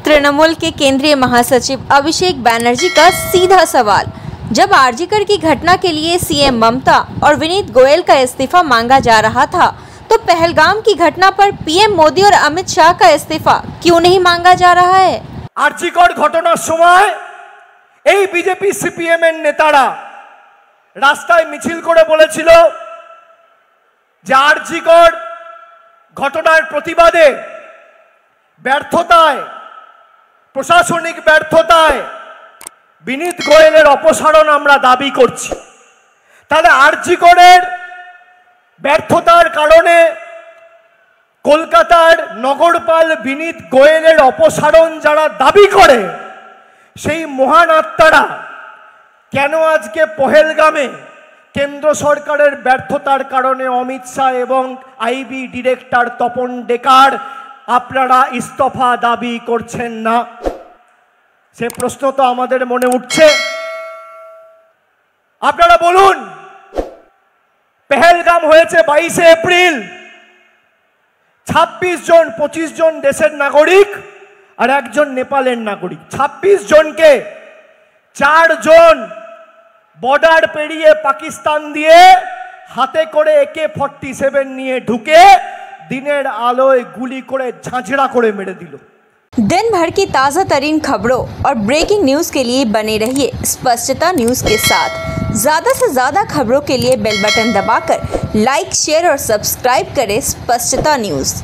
तृणमूल के केंद्रीय महासचिव अभिषेक बैनर्जी का सीधा सवाल। जब आरजीकर की घटना के लिए सीएम ममता और विनीत गोयल का इस्तीफा मांगा जा रहा था, तो पहलगाम की घटना पर पीएम मोदी और अमित शाह का इस्तीफा क्यों नहीं मांगा जा रहा है? आरजीकर घटनार समय এই বিজেপি সিপিএম এর নেতারা রাস্তায় মিছিল করে বলেছিল যে আরজিকর ঘটনার প্রতিবাদে ব্যর্থতায় প্রশাসনিক ব্যর্থতায় বিনীত গোয়েলের অপসারণ আমরা দাবি করছি। তাহলে আরজিকরের ব্যর্থতার কারণে কলকাতার নগরপাল বিনীত গোয়েলের অপসারণ যারা দাবি করে সেই মহান আত্মারা কেন আজকে পহেলগামে কেন্দ্র সরকারের ব্যর্থতার কারণে অমিত শাহ এবং আইবি ডিরেক্টর তপন ডেকার আপনারা ইস্তফা দাবি করছেন না? সে প্রশ্ন তো আমাদের মনে উঠছে। আপনারা বলুন, পহেলগাম হয়েছে 22 এপ্রিল, 26 জন 25 জন দেশের নাগরিক আর একজন নেপালের নাগরিক, 26 জনকে 4 জন বর্ডার পেরিয়ে পাকিস্তান দিয়ে হাতে করে AK-47 নিয়ে ঢুকে দিনের আলোয় গুলি করে ঝাঁঝরা করে মেরে দিল। दिन भर की ताज़ा तरीन खबरों और ब्रेकिंग न्यूज़ के लिए बने रहिए स्पष्टता न्यूज़ के साथ। ज़्यादा से ज़्यादा खबरों के लिए बेल बटन दबाकर लाइक, शेयर और सब्सक्राइब करें स्पष्टता न्यूज़।